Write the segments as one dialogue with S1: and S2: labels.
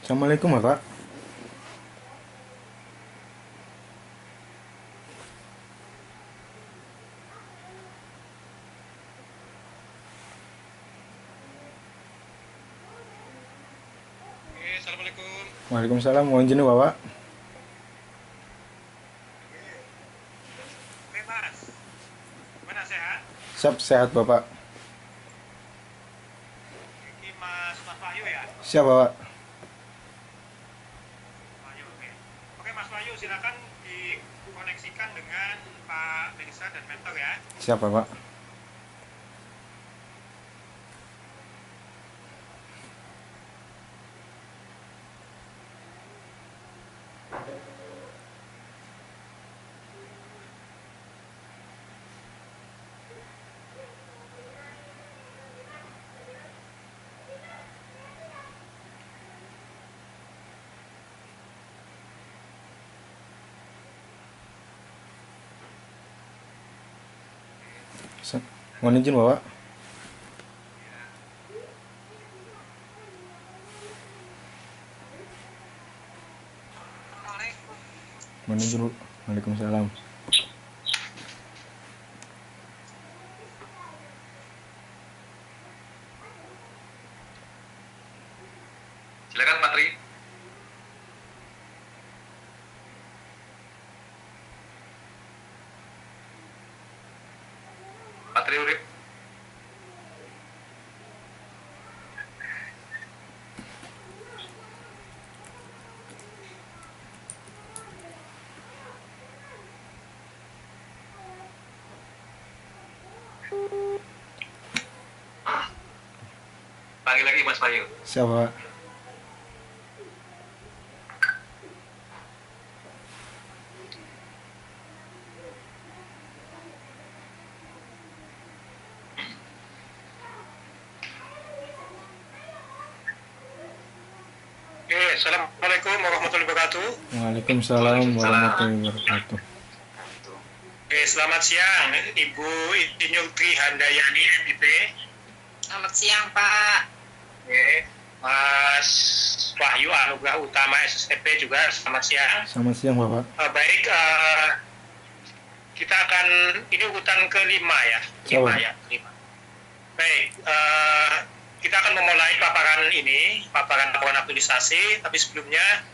S1: Assalamualaikum Bapak.
S2: Oke, assalamualaikum.
S1: Waalaikumsalam. Mohon izin Bapak.
S2: Oke, Mas. Gimana sehat?
S1: Siap sehat Bapak.
S2: Ini Mas Wahyu ya?
S1: Siap Bapak.
S2: Wahyu, oke. Oke, Mas Wahyu, silakan dikoneksikan dengan Pak Melisa dan mentor ya.
S1: Siap Bapak. Mohon izin Bapak. Mohon izin Bu. Waalaikumsalam.
S2: Silakan Pak Tri. Pak Tri Urip. Panggil lagi Mas Wahyu.
S1: Siap Bapak.
S2: Oke, assalamualaikum warahmatullahi wabarakatuh.
S1: Waalaikumsalam warahmatullahi wabarakatuh.
S2: Oke, selamat siang Ibu Insinyur Tri Handayani MIP.
S3: Selamat siang, Pak.
S2: Oke, Mas Wahyu Anugrah Utama SSTP juga selamat siang.
S1: Selamat siang Bapak.
S2: Baik, kita akan ini urutan kelima ya,
S1: Siapa?
S2: kelima. Baik, kita akan memulai paparan laporan aktualisasi. Tapi sebelumnya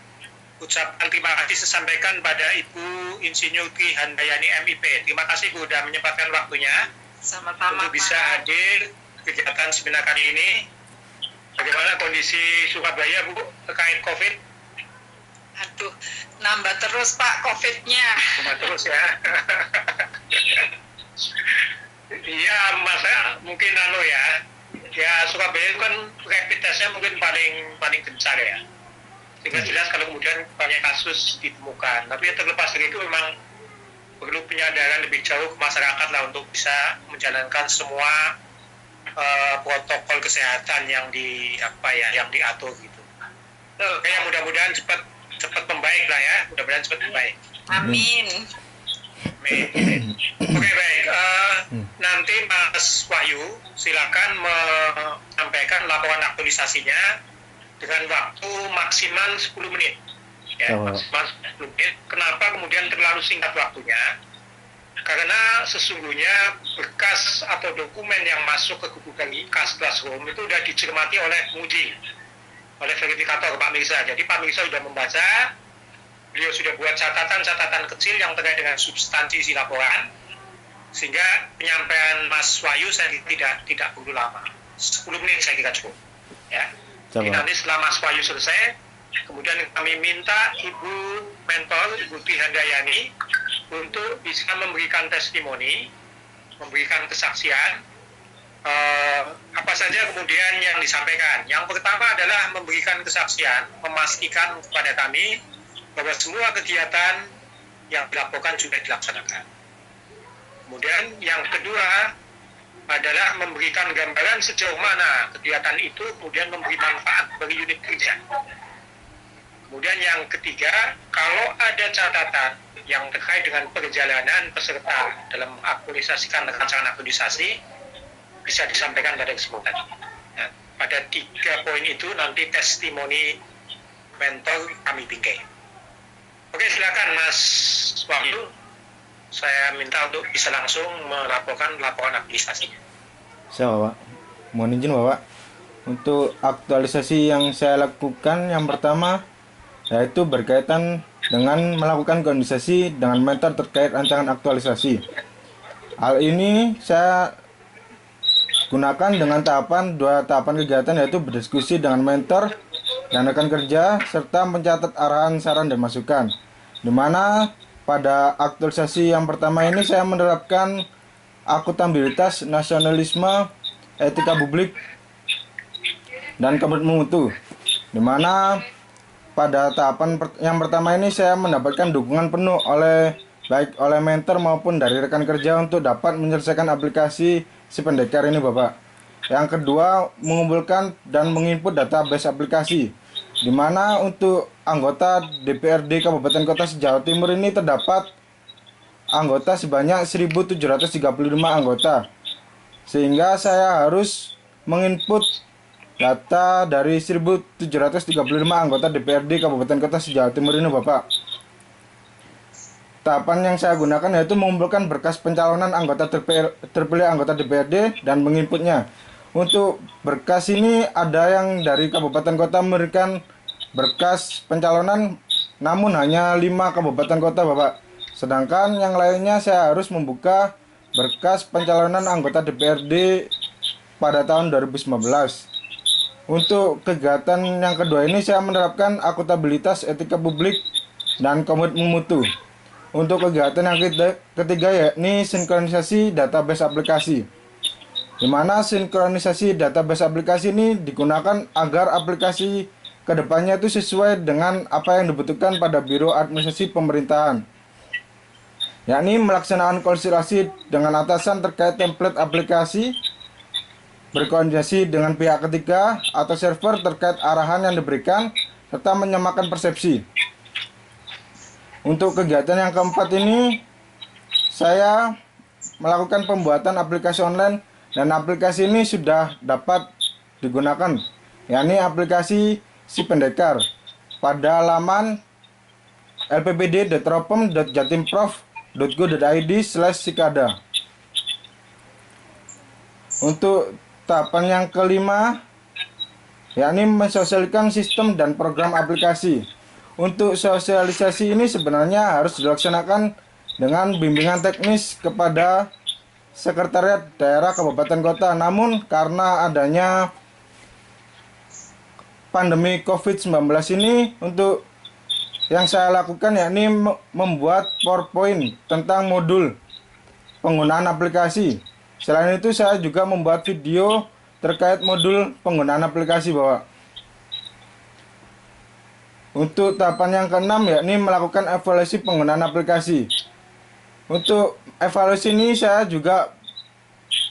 S2: ucapan terima kasih saya sampaikan pada Ibu Insinyur Tri Handayani MIP. Terima kasih Bu sudah menyempatkan waktunya
S3: Sama-sama,
S2: untuk bisa
S3: Pak.
S2: hadir kegiatan seminar kali ini. Bagaimana kondisi Surabaya Bu terkait COVID?
S3: Aduh, nambah terus, Pak, COVID-nya.
S2: Cuma terus ya. Iya, masa mungkin ya. Ya Surabaya itu kan rapid testnya mungkin paling gencar ya. Sehingga jelas kalau kemudian banyak kasus ditemukan. Tapi yang terlepas dari itu memang perlu penyadaran lebih jauh ke masyarakat lah untuk bisa menjalankan semua protokol kesehatan yang diatur gitu. Oke, mudah-mudahan cepat membaik lah ya. Mudah-mudahan cepat membaik.
S3: Amin.
S2: Oke, baik. Nanti Mas Wahyu silakan menyampaikan laporan aktualisasinya dengan waktu maksimal 10 menit. Ya,
S1: Oh.
S2: maksimal 10 menit. Kenapa kemudian terlalu singkat waktunya? Karena sesungguhnya berkas atau dokumen yang masuk ke Google Classroom itu sudah dicermati oleh penguji, oleh verifikator Pak Mirza. Jadi Pak Mirza sudah membaca, beliau sudah buat catatan-catatan kecil yang terkait dengan substansi isi laporan, sehingga penyampaian Mas Wahyu saya tidak perlu lama. 10 menit saya kira cukup. Ya. Jadi nanti setelah Mas Wahyu selesai, kemudian kami minta Ibu Mentor, Ibu Tri Handayani, untuk bisa memberikan testimoni, memberikan kesaksian, apa saja kemudian yang disampaikan. Yang pertama adalah memberikan kesaksian, memastikan kepada kami bahwa semua kegiatan yang dilaporkan sudah dilaksanakan. Kemudian yang kedua adalah memberikan gambaran sejauh mana kegiatan itu kemudian memberi manfaat bagi unit kerja. Kemudian yang ketiga, kalau ada catatan yang terkait dengan perjalanan peserta dalam aktualisasikan rancangan aktualisasi, bisa disampaikan pada kesempatan. Nah, pada 3 poin itu nanti testimoni mentor kami bingkai. Oke, silakan Mas Wahyu. Saya minta untuk bisa langsung melaporkan laporan administrasinya.
S1: Siap Bapak. Mohon izin Bapak. Untuk aktualisasi yang saya lakukan yang pertama yaitu berkaitan dengan melakukan koordinasi dengan mentor terkait rancangan aktualisasi. Hal ini saya gunakan dengan dua tahapan kegiatan, yaitu berdiskusi dengan mentor dan rekan kerja serta mencatat arahan, saran, dan masukan. Di mana pada aktualisasi yang pertama ini saya menerapkan akuntabilitas, nasionalisme, etika publik, dan komitmen mutu. Di mana pada tahapan yang pertama ini saya mendapatkan dukungan penuh baik oleh mentor maupun dari rekan kerja untuk dapat menyelesaikan aplikasi si pendekar ini Bapak. Yang kedua, mengumpulkan dan menginput database aplikasi, di mana untuk anggota DPRD Kabupaten Kota Jawa Timur ini terdapat anggota sebanyak 1.735 anggota, sehingga saya harus menginput data dari 1.735 anggota DPRD Kabupaten Kota Jawa Timur ini Bapak. Tahapan yang saya gunakan yaitu mengumpulkan berkas pencalonan anggota terpilih anggota DPRD dan menginputnya. Untuk berkas ini ada yang dari kabupaten kota memberikan berkas pencalonan, namun hanya 5 kabupaten kota Bapak. Sedangkan yang lainnya saya harus membuka berkas pencalonan anggota DPRD pada tahun 2019. Untuk kegiatan yang kedua ini saya menerapkan akuntabilitas, etika publik, dan komitmen mutu. Untuk kegiatan yang ketiga yakni sinkronisasi database aplikasi, di mana sinkronisasi database aplikasi ini digunakan agar aplikasi kedepannya itu sesuai dengan apa yang dibutuhkan pada Biro Administrasi Pemerintahan, yakni melaksanakan konsultasi dengan atasan terkait template aplikasi, berkoordinasi dengan pihak ketiga atau server terkait arahan yang diberikan, serta menyamakan persepsi. Untuk kegiatan yang keempat ini, saya melakukan pembuatan aplikasi online dan aplikasi ini sudah dapat digunakan, yakni aplikasi si pendekar pada laman lppd.ropem.jatimprov.go.id/sikada. Untuk tahapan yang kelima, yakni mensosialisasikan sistem dan program aplikasi. Untuk sosialisasi ini sebenarnya harus dilaksanakan dengan bimbingan teknis kepada sekretariat daerah kabupaten kota. Namun karena adanya pandemi COVID-19 ini, untuk yang saya lakukan yakni membuat PowerPoint tentang modul penggunaan aplikasi. Selain itu saya juga membuat video terkait modul penggunaan aplikasi Bapak. Untuk tahapan yang keenam yakni melakukan evaluasi penggunaan aplikasi. Untuk evaluasi ini saya juga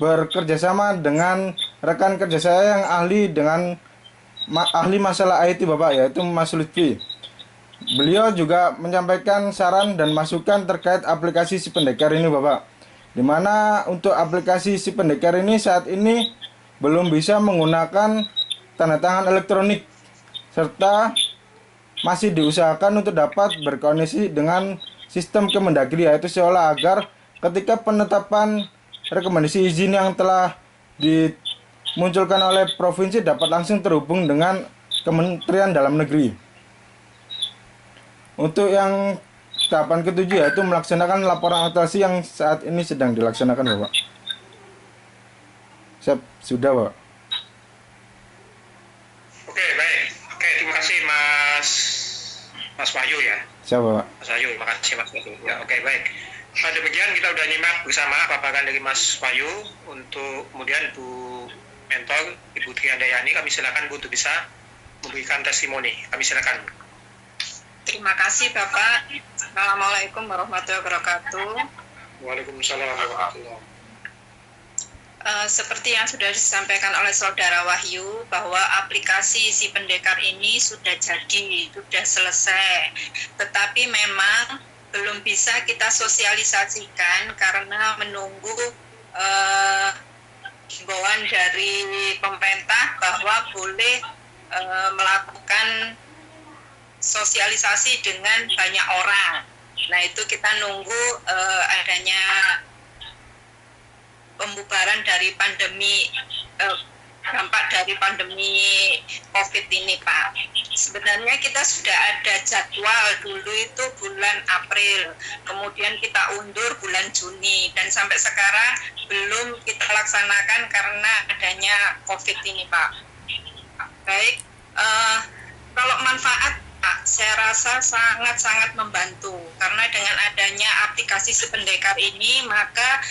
S1: bekerjasama dengan rekan kerja saya yang ahli masalah IT Bapak, yaitu Mas Lutfi. Beliau juga menyampaikan saran dan masukan terkait aplikasi si pendekar ini Bapak. Dimana untuk aplikasi si pendekar ini saat ini belum bisa menggunakan tanda tangan elektronik, serta masih diusahakan untuk dapat berkoneksi dengan sistem Kemendagri, yaitu seolah agar ketika penetapan rekomendasi izin yang telah dimunculkan oleh provinsi dapat langsung terhubung dengan Kementerian Dalam Negeri. Untuk yang tahapan ketujuh yaitu melaksanakan laporan aktualisasi yang saat ini sedang dilaksanakan Bapak. Sudah Bapak.
S2: Oke, baik. Oke, terima kasih Mas Wahyu ya.
S1: Siap Bapak.
S2: Mas Wahyu, terima kasih Mas Wahyu. Ya, oke, baik. Nah, demikian kita sudah nyimak bersama paparan dari Mas Wahyu. Untuk kemudian Bu Mentor, Ibu Triandayani, kami silakan Bu untuk bisa memberikan testimoni. Kami silakan.
S3: Terima kasih Bapak. Assalamualaikum warahmatullahi wabarakatuh.
S2: Waalaikumsalam warahmatullahi wabarakatuh.
S3: Seperti yang sudah disampaikan oleh Saudara Wahyu, bahwa aplikasi si pendekar ini sudah jadi, sudah selesai. Tetapi memang belum bisa kita sosialisasikan karena menunggu himbauan dari pemerintah bahwa boleh melakukan sosialisasi dengan banyak orang. Nah itu kita nunggu adanya pembubaran dari pandemi, dampak dari pandemi COVID ini, Pak. Sebenarnya kita sudah ada jadwal dulu itu bulan April, kemudian kita undur bulan Juni, dan sampai sekarang belum kita laksanakan karena adanya COVID ini, Pak. Baik, kalau manfaat, Pak, saya rasa sangat-sangat membantu karena dengan adanya aplikasi Si Pendekar ini, maka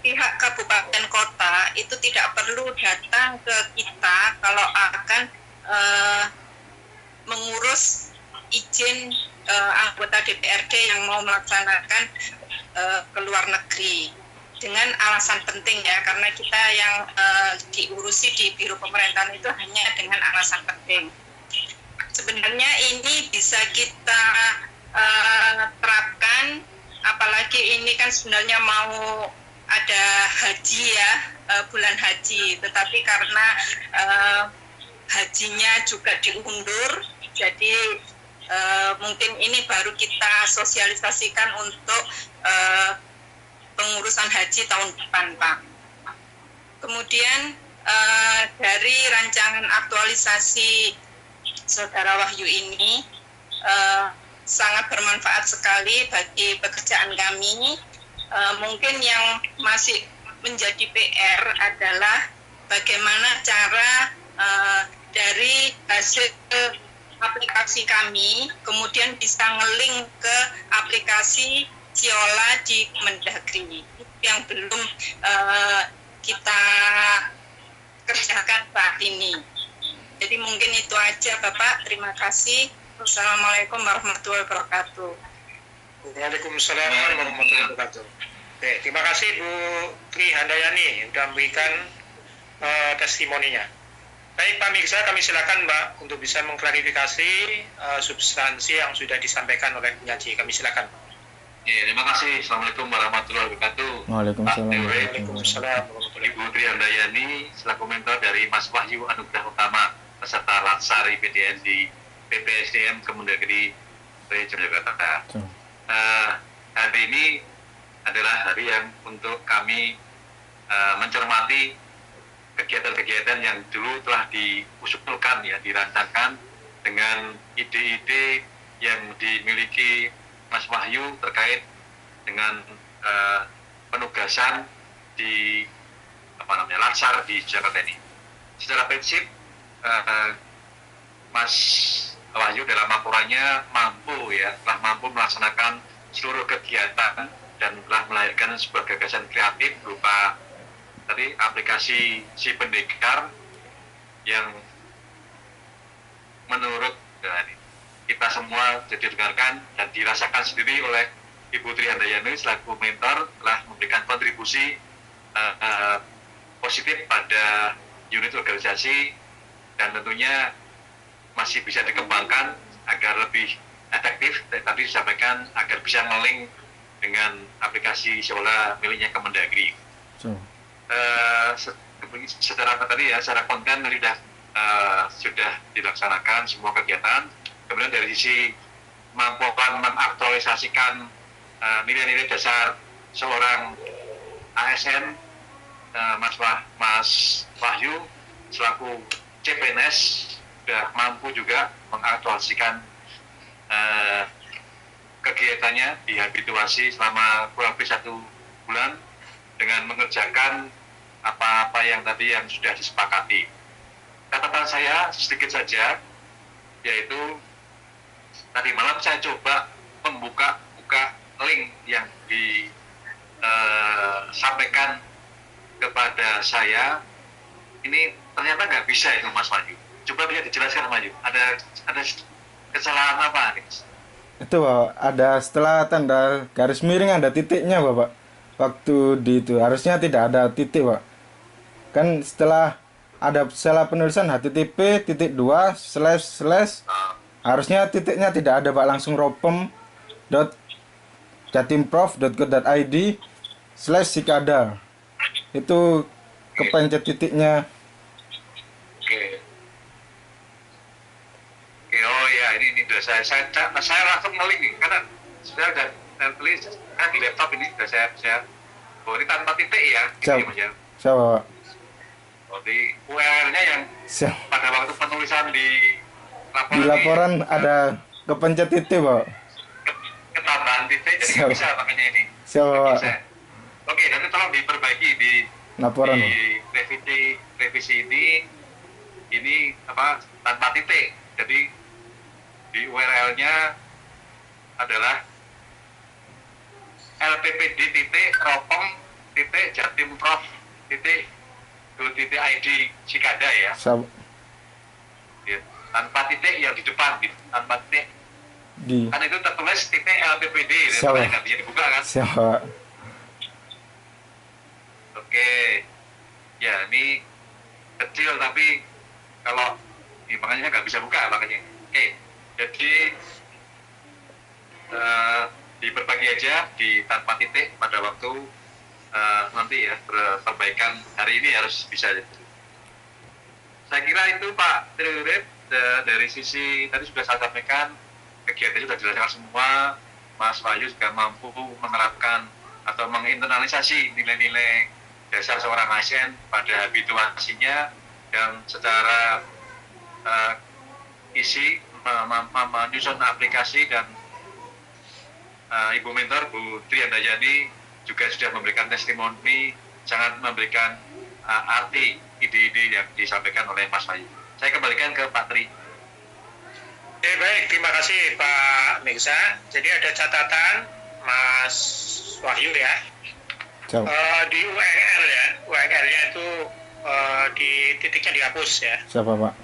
S3: pihak kabupaten kota itu tidak perlu datang ke kita kalau akan mengurus izin anggota DPRD yang mau melaksanakan ke luar negeri dengan alasan penting ya, karena kita yang diurusi di Biro Pemerintahan itu hanya dengan alasan penting. Sebenarnya ini bisa kita terapkan, apalagi ini kan sebenarnya mau ada haji ya, bulan haji, tetapi karena hajinya juga diundur, jadi mungkin ini baru kita sosialisasikan untuk pengurusan haji tahun depan, Pak. Kemudian dari rancangan aktualisasi Saudara Wahyu ini sangat bermanfaat sekali bagi pekerjaan kami. Mungkin yang masih menjadi PR adalah bagaimana cara dari hasil aplikasi kami kemudian bisa nge-link ke aplikasi Siola di Kemendagri yang belum kita kerjakan saat ini. Jadi mungkin itu aja, Bapak. Terima kasih. Wassalamualaikum warahmatullahi wabarakatuh.
S2: Waalaikumsalam warahmatullahi wabarakatuh. Oke, terima kasih Bu Tri Handayani yang sudah memberikan testimoninya. Baik Pak Mirsa, kami silakan Mbak untuk bisa mengklarifikasi substansi yang sudah disampaikan oleh penyaji. Kami silakan.
S4: Ya, terima kasih. Assalamualaikum warahmatullahi wabarakatuh.
S1: Waalaikumsalam.
S2: Waalaikumsalam.
S4: Ibu Tri Handayani, selaku mentor dari Mas Wahyu Anugrah Utama, peserta Latsar IPDN di PPSDM Kemendagri Region Jakarta. Hari ini adalah hari yang untuk kami mencermati kegiatan-kegiatan yang dulu telah diusulkan, ya, dirancangkan dengan ide-ide yang dimiliki Mas Wahyu terkait dengan penugasan di Latsar di Jakarta ini. Secara prinsip Mas Wahyu dalam laporannya telah mampu melaksanakan seluruh kegiatan dan telah melahirkan sebuah gagasan kreatif berupa tadi aplikasi Si Pendekar yang menurut kita semua jadi dengarkan dan dirasakan sendiri oleh Ibu Tri Handayani selaku mentor telah memberikan kontribusi positif pada unit organisasi dan tentunya masih bisa dikembangkan agar lebih efektif. Tadi disampaikan agar bisa nge-link dengan aplikasi Siola miliknya Kemendagri. Secara tadi ya, secara konten sudah dilaksanakan semua kegiatan. Kemudian dari sisi mampu mengaktualisasikan nilai-nilai dasar seorang ASN, Mas Wahyu selaku CPNS sudah mampu juga mengaktualisasikan kegiatannya di habituasi selama kurang lebih 1 bulan dengan mengerjakan apa-apa yang tadi yang sudah disepakati. Catatan saya sedikit saja, yaitu tadi malam saya coba buka link yang disampaikan kepada saya. Ini ternyata nggak bisa itu Mas Wahyu. Coba bisa dijelaskan Mas Wahyu. Ada kesalahan apa?
S1: Itu Bapak, ada setelah tanda garis miring ada titiknya Bapak. Waktu di itu harusnya tidak ada titik Pak. Kan setelah ada salah penulisan http:// harusnya titiknya tidak ada Pak, langsung ropem.jatimprov.go.id/sikada. Itu kepencet titiknya.
S4: Oh ya, ini udah saya langsung ngeling nih karena sudah ada tulis di laptop ini sudah saya oh ini tanpa titik ya
S1: Siap.
S4: ini Mas ya.
S1: Siap Bapak.
S4: Oh, di URL-nya yang
S1: Siap.
S4: pada waktu penulisan di
S1: Di laporan ada kepencet titik Bapak.
S4: ketambahan titik jadi
S1: Siap.
S4: nggak bisa makanya ini.
S1: Siap Bapak.
S4: Bisa. Oke, nanti tolong diperbaiki di
S1: Laporan.
S4: di revisi ini apa tanpa titik. Jadi di URL-nya adalah lppd titik ropong titik jatimprof titik id Cikada ya.
S1: Siap.
S4: Ya. Tanpa titik yang di depan gitu. Tanpa titik
S1: Di.
S4: kan itu tertulis titik lppd
S1: Siap.
S4: nggak bisa dibuka kan.
S1: Siap Bapak.
S4: Oke, ya ini kecil tapi kalau makanya nggak bisa buka makanya. Oke, jadi diperbagi aja di tanpa titik pada waktu nanti ya perbaikan hari ini harus bisa. Saya kira itu Pak Triurip dari sisi tadi sudah saya sampaikan kegiatan sudah dijelaskan semua. Mas Wahyu juga mampu menerapkan atau menginternalisasi nilai-nilai dasar seorang ASN pada habituasinya dan secara isi menyusun aplikasi dan Ibu Mentor Bu Triandayani juga sudah memberikan testimoni sangat memberikan arti ide-ide yang disampaikan oleh Mas Wahyu. Saya kembalikan ke Pak Tri.
S2: Oke, baik, terima kasih Pak Mirza. Jadi ada catatan Mas Wahyu ya.
S1: Siap.
S2: Di URL ya, URL-nya itu di titiknya dihapus ya,
S1: Siap Bapak.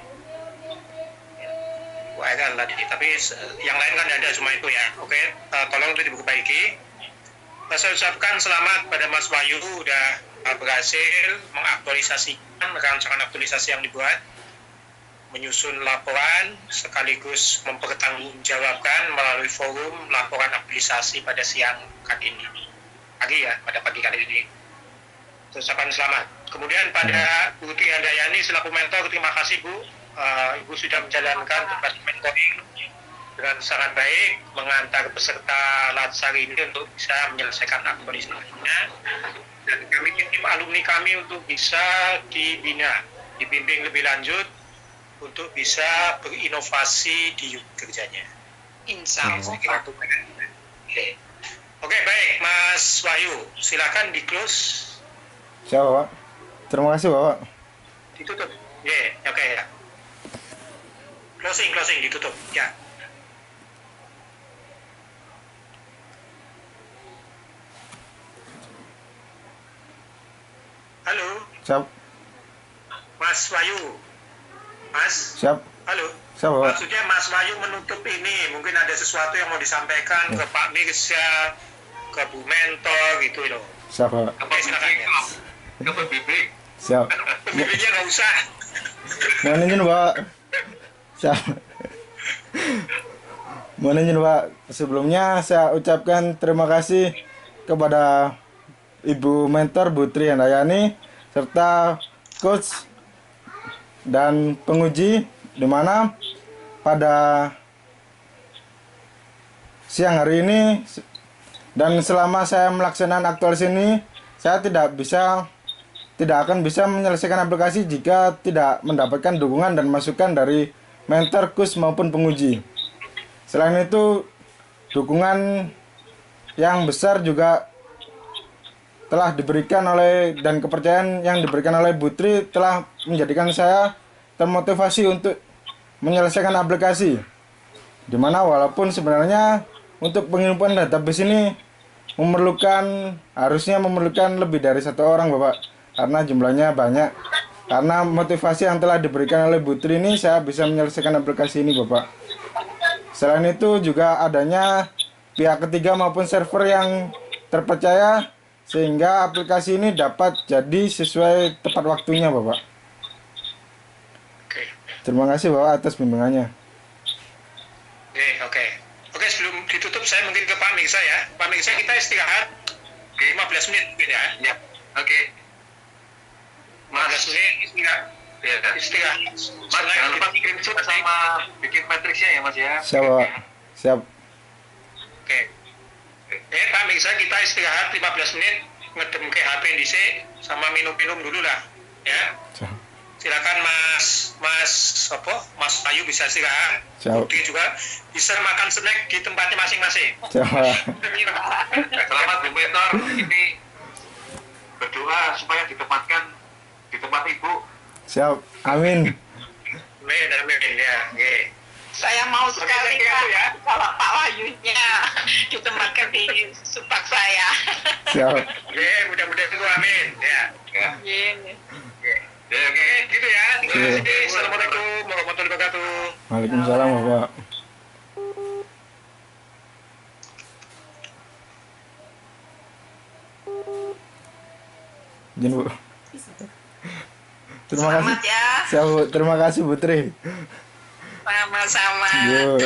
S2: URL tadi. Tapi yang lain kan ada cuma itu ya. Oke, tolong itu diperbaiki. Saya ucapkan selamat pada Mas Wahyu udah berhasil mengaktualisasikan rancangan aktualisasi yang dibuat, menyusun laporan sekaligus mempertanggungjawabkan melalui forum laporan aktualisasi pada siang kali ini. Pada pagi kali ini. Ucapan selamat. Kemudian pada Bu Triandayani selaku mentor, terima kasih Bu. Ibu sudah menjalankan tugas mentoring dengan sangat baik, mengantar peserta Latsar ini untuk bisa menyelesaikan aktualisasinya. Dan kami tim alumni kami untuk bisa dibina, dibimbing lebih lanjut untuk bisa berinovasi di unit kerjanya.
S3: Insya Allah.
S2: Saya kira itu. Oke, baik Mas Wahyu, silakan di close.
S1: Siap Bapak. Terima kasih Bapak.
S2: Ditutup. Oke ya. Closing ditutup. Ya. Halo,
S1: Siap.
S2: Mas Wahyu. Mas,
S1: Siap.
S2: halo.
S1: Siap Bapak.
S2: Maksudnya Mas Wahyu menutup ini, mungkin ada sesuatu yang mau disampaikan ke Pak Mirza, ke Bu Mentor gitu loh.
S1: Siap Bapak.
S2: Oke, silakan ya.
S4: Ke PBB.
S1: Siap.
S2: Pembimbingnya nggak usah.
S1: Mohon izin Pak. Siap. Mohon izin Pak. Sebelumnya saya ucapkan terima kasih kepada Ibu Mentor Bu Triandayani serta coach dan penguji, di mana pada siang hari ini dan selama saya melaksanakan aktualisasi ini, saya tidak akan bisa menyelesaikan aplikasi jika tidak mendapatkan dukungan dan masukan dari mentor, coach maupun penguji. Selain itu, dukungan yang besar juga telah diberikan oleh dan kepercayaan yang diberikan oleh Putri telah menjadikan saya termotivasi untuk menyelesaikan aplikasi. Dimana walaupun sebenarnya untuk pengiriman database ini harusnya memerlukan lebih dari 1 orang Bapak, karena jumlahnya banyak. Karena motivasi yang telah diberikan oleh Putri ini, saya bisa menyelesaikan aplikasi ini Bapak. Selain itu juga adanya pihak ketiga maupun server yang terpercaya, sehingga aplikasi ini dapat jadi sesuai tepat waktunya Bapak.
S2: Oke.
S1: Terima kasih Bapak atas bimbingannya.
S2: Oke, sebelum ditutup saya mungkin ke Pak Mirza ya. Pak Mirza, kita istirahat 15 menit mungkin ya.
S4: Ya, oke.
S2: 15 menit istirahat.
S4: Ya,
S2: Istirahat.
S4: Mas, jangan lupa screenshot sama bikin matriksnya ya Mas ya.
S1: Siap, Pak. Siap.
S2: Oke. Pak Miksa, kita istirahat 15 menit, ngedem ke HP dhisik sama minum-minum dulu lah. Ya.
S1: Siap.
S2: Silakan Mas Ayu bisa istirahat.
S1: Siap.
S2: Budi juga bisa makan snack di tempatnya masing-masing.
S1: Siap, Pak.
S4: Selamat Bu Mentor, ini berdoa supaya ditempatkan di tempat Ibu.
S1: Siap. Amin.
S2: Amin ya. Oke.
S3: Saya mau sekali
S2: Oke,
S3: Pak,
S2: ya.
S3: kalau Pak Wahyunya ditempatkan di supak saya.
S1: Siap.
S2: Oke, mudah-mudahan itu amin. Ya. Ya.
S3: Iya.
S2: Oke, gitu ya. Terima
S1: Oke.
S2: kasih. Assalamualaikum warahmatullahi wabarakatuh.
S1: Waalaikumsalam, Bapak. Izin, Bu. Terima kasih.
S3: Selamat ya.
S1: Siap, Bu. Terima kasih, Putri.
S3: Sama-sama.
S1: Yo.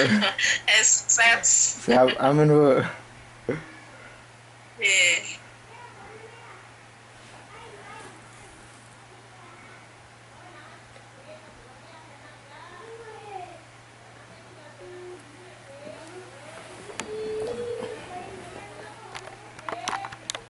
S3: Sukses.
S1: Siap. Amin, Bu.
S3: Iya.